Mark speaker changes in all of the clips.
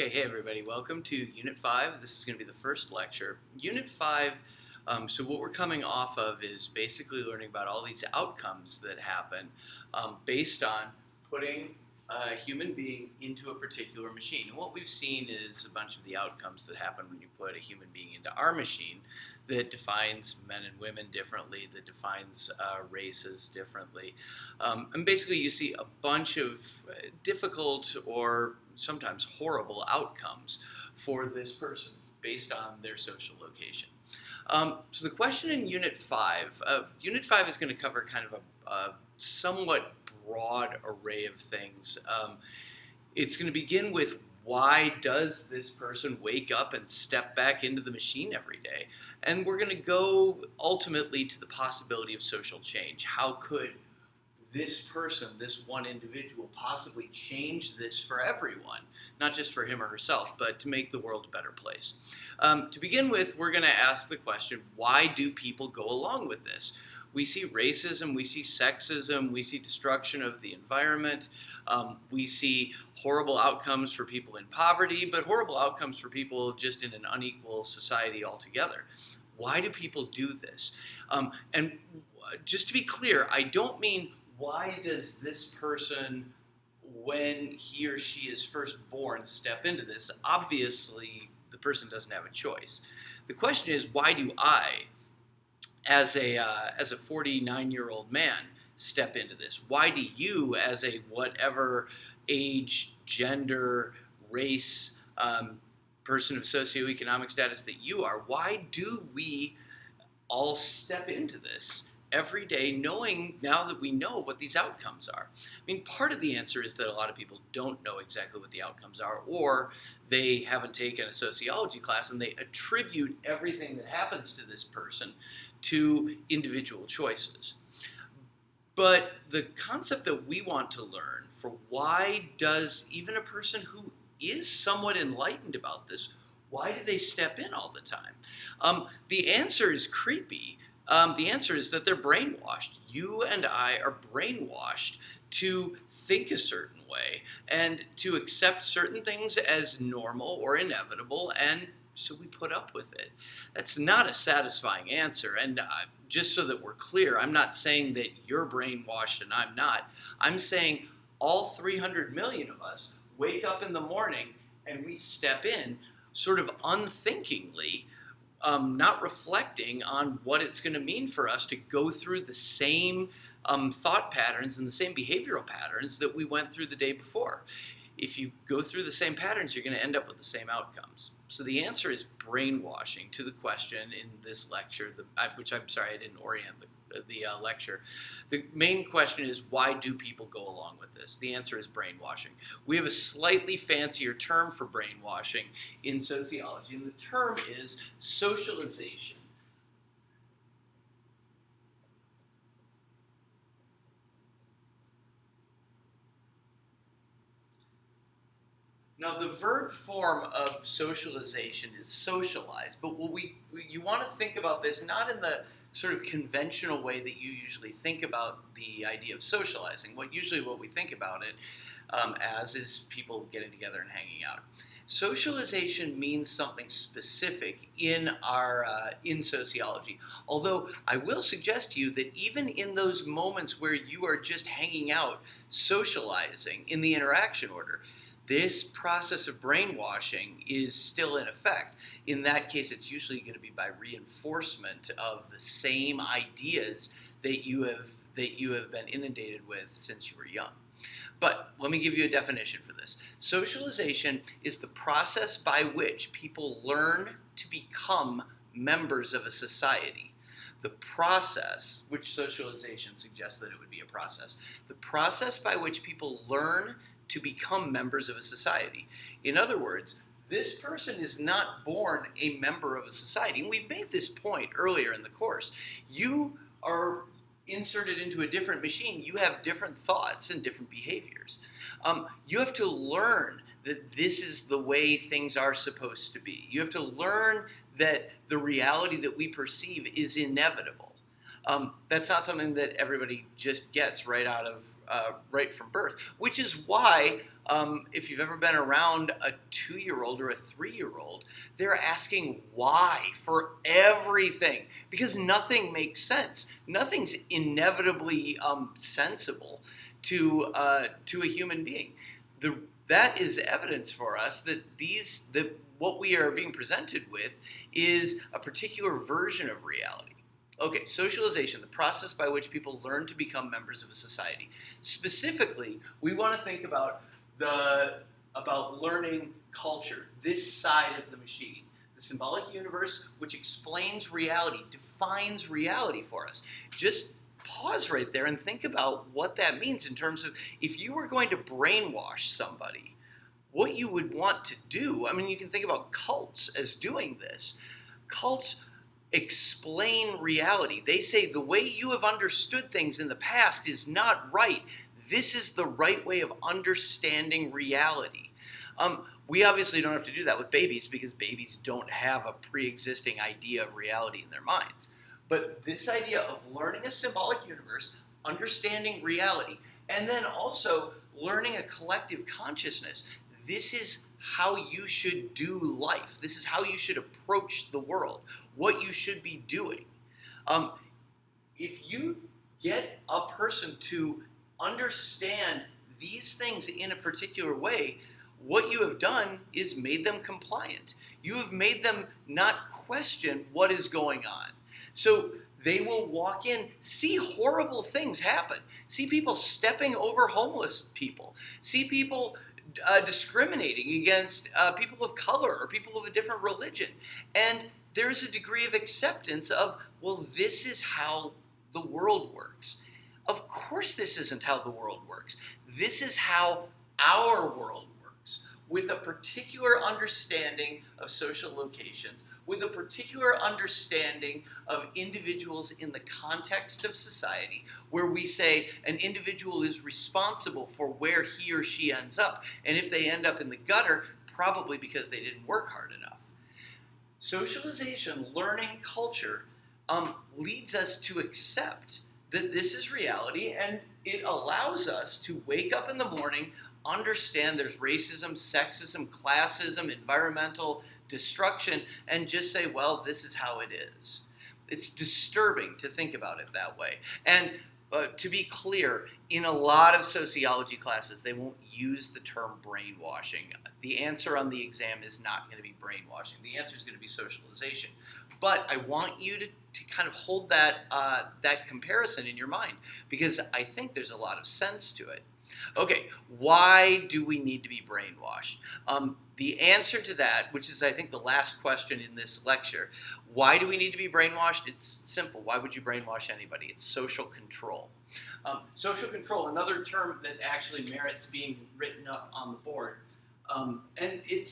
Speaker 1: Okay, hey everybody, welcome to Unit 5. This is going to be the first lecture. Unit 5, so what we're coming off of is basically learning about all these outcomes that happen based on putting a human being into a particular machine. And what we've seen is a bunch of the outcomes that happen when you put a human being into our machine that defines men and women differently, that defines races differently. And basically you see a bunch of difficult or sometimes horrible outcomes for this person based on their social location. So the question in Unit 5, Unit 5 is going to cover kind of a somewhat broad array of things. It's going to begin with why does this person wake up and step back into the machine every day? And we're going to go ultimately to the possibility of social change. How could this person, this one individual, possibly change this for everyone, not just for him or herself, but to make the world a better place? To begin with, we're going to ask the question, why do people go along with this? We see racism, we see sexism, we see destruction of the environment, we see horrible outcomes for people in poverty, but horrible outcomes for people just in an unequal society altogether. Why do people do this? And just to be clear, I don't mean why does this person, when he or she is first born, step into this? Obviously, the person doesn't have a choice. The question is, why do I, as a 49-year-old man, step into this? Why do you, as a whatever age, gender, race, person of socioeconomic status that you are, why do we all step into this every day, knowing now that we know what these outcomes are? I mean, part of the answer is that a lot of people don't know exactly what the outcomes are, or they haven't taken a sociology class and they attribute everything that happens to this person to individual choices. But the concept that we want to learn for why does even a person who is somewhat enlightened about this, why do they step in all the time? The answer is creepy. The answer is that they're brainwashed. You and I are brainwashed to think a certain way and to accept certain things as normal or inevitable, and so we put up with it. That's not a satisfying answer, and just so that we're clear, I'm not saying that you're brainwashed and I'm not. I'm saying all 300 million of us wake up in the morning and we step in sort of unthinkingly, not reflecting on what it's going to mean for us to go through the same thought patterns and the same behavioral patterns that we went through the day before. If you go through the same patterns, you're going to end up with the same outcomes. So the answer is brainwashing to the question in this lecture, which I'm sorry I didn't orient the lecture. The main question is, why do people go along with this? The answer is brainwashing. We have a slightly fancier term for brainwashing in sociology, and the term is socialization. Now, the verb form of socialization is socialize, but you want to think about this not in the sort of conventional way that you usually think about the idea of socializing. What we think about it as is people getting together and hanging out. Socialization means something specific in in sociology. Although I will suggest to you that even in those moments where you are just hanging out, socializing in the interaction order, this process of brainwashing is still in effect. In that case, it's usually going to be by reinforcement of the same ideas that you have been inundated with since you were young. But let me give you a definition for this. Socialization is the process by which people learn to become members of a society. The process, which socialization suggests that it would be a process, the process by which people learn to become members of a society. In other words, this person is not born a member of a society. And we've made this point earlier in the course. You are inserted into a different machine. You have different thoughts and different behaviors. You have to learn that this is the way things are supposed to be. You have to learn that the reality that we perceive is inevitable. That's not something that everybody just gets right from birth, which is why If you've ever been around a 2-year-old or a 3-year-old, they're asking why for everything because nothing makes sense. Nothing's inevitably sensible to a human being. That is evidence for us that what we are being presented with is a particular version of reality. Okay, socialization, the process by which people learn to become members of a society. Specifically, we want to think about learning culture, this side of the machine. The symbolic universe, which explains reality, defines reality for us. Just pause right there and think about what that means in terms of if you were going to brainwash somebody, what you would want to do. I mean, you can think about cults as doing this. Cults explain reality. They say the way you have understood things in the past is not right. This is the right way of understanding reality. We obviously don't have to do that with babies because babies don't have a pre-existing idea of reality in their minds. But this idea of learning a symbolic universe, understanding reality, and then also learning a collective consciousness, this is how you should do life. This is how you should approach the world, what you should be doing. If you get a person to understand these things in a particular way, what you have done is made them compliant. You have made them not question what is going on. So they will walk in, see horrible things happen, see people stepping over homeless people, see people discriminating against people of color or people of a different religion. And there's a degree of acceptance of, well, this is how the world works. Of course this isn't how the world works. This is how our world works, with a particular understanding of social locations, with a particular understanding of individuals in the context of society, where we say an individual is responsible for where he or she ends up. And if they end up in the gutter, probably because they didn't work hard enough. Socialization, learning culture, leads us to accept that this is reality, and it allows us to wake up in the morning, understand there's racism, sexism, classism, environmental destruction, and just say, well, this is how it is. It's disturbing to think about it that way. And to be clear, in a lot of sociology classes, they won't use the term brainwashing. The answer on the exam is not going to be brainwashing. The answer is going to be socialization. But I want you to kind of hold that comparison in your mind, because I think there's a lot of sense to it. Okay, why do we need to be brainwashed? The answer to that, which is I think the last question in this lecture, why do we need to be brainwashed? It's simple. Why would you brainwash anybody? It's social control. Social control, another term that actually merits being written up on the board. And it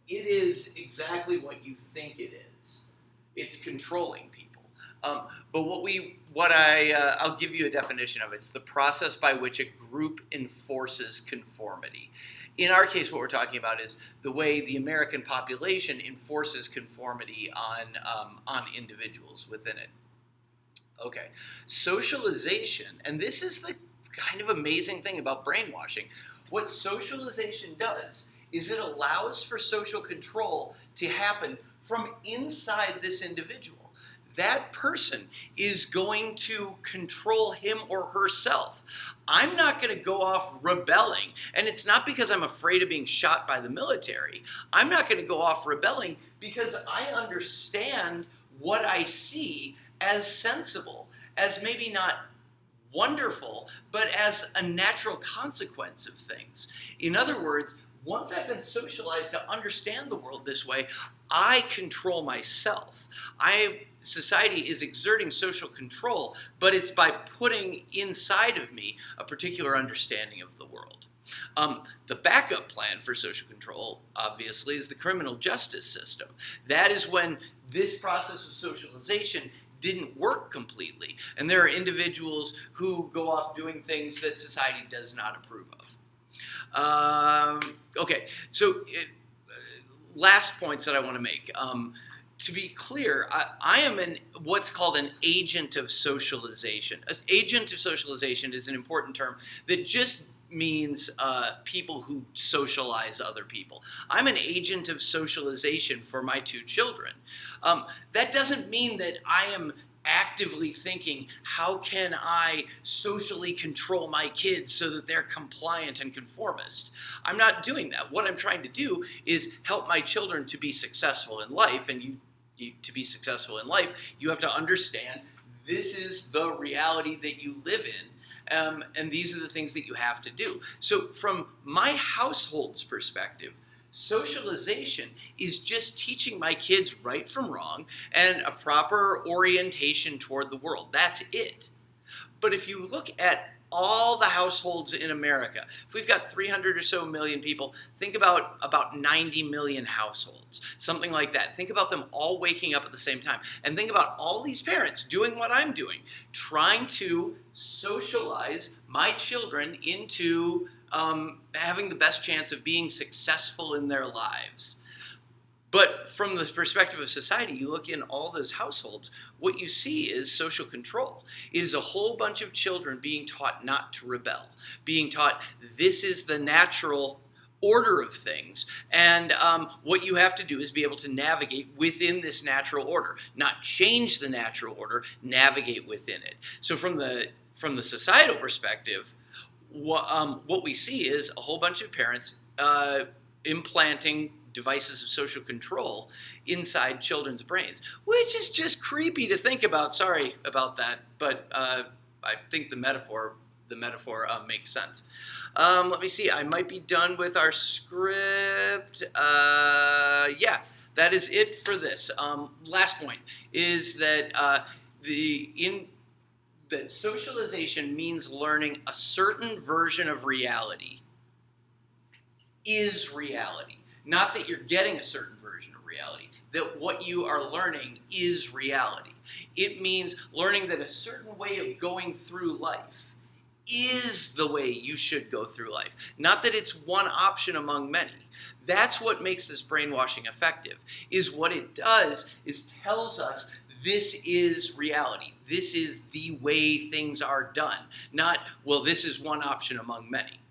Speaker 1: is exactly what you think it is. It's controlling people. But I'll give you a definition of it. It's the process by which a group enforces conformity. In our case, what we're talking about is the way the American population enforces conformity on individuals within it. Okay, socialization, and this is the kind of amazing thing about brainwashing. What socialization does is it allows for social control to happen from inside this individual. That person is going to control him or herself. I'm not going to go off rebelling, and it's not because I'm afraid of being shot by the military. I'm not going to go off rebelling because I understand what I see as sensible, as maybe not wonderful, but as a natural consequence of things. In other words, once I've been socialized to understand the world this way, I control myself. Society is exerting social control, but it's by putting inside of me a particular understanding of the world. The backup plan for social control, obviously, is the criminal justice system. That is when this process of socialization didn't work completely, and there are individuals who go off doing things that society does not approve of. Okay, so last points that I want to make. To be clear, I am what's called an agent of socialization. An agent of socialization is an important term that just means people who socialize other people. I'm an agent of socialization for my 2 children. That doesn't mean that I am actively thinking, how can I socially control my kids so that they're compliant and conformist? I'm not doing that. What I'm trying to do is help my children to be successful in life, and to be successful in life, you have to understand this is the reality that you live in. And these are the things that you have to do. So from my household's perspective, socialization is just teaching my kids right from wrong and a proper orientation toward the world. That's it. But if you look at all the households in America, if we've got 300 or so million people, think about 90 million households, something like that. Think about them all waking up at the same time. And think about all these parents doing what I'm doing, trying to socialize my children into having the best chance of being successful in their lives. But from the perspective of society, you look in all those households, what you see is social control. It is a whole bunch of children being taught not to rebel, being taught this is the natural order of things, and what you have to do is be able to navigate within this natural order, not change the natural order, navigate within it. So from the societal perspective, what we see is a whole bunch of parents implanting devices of social control inside children's brains, which is just creepy to think about. Sorry about that, but I think the metaphor makes sense. Let me see. I might be done with our script. Yeah, that is it for this. Last point is that that socialization means learning a certain version of reality is reality. Not that you're getting a certain version of reality, that what you are learning is reality. It means learning that a certain way of going through life is the way you should go through life. Not that it's one option among many. That's what makes this brainwashing effective, is what it does is tells us this is reality. This is the way things are done. Not, well, this is one option among many.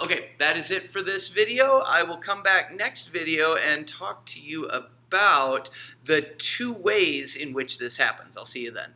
Speaker 1: Okay, that is it for this video. I will come back next video and talk to you about the 2 ways in which this happens. I'll see you then.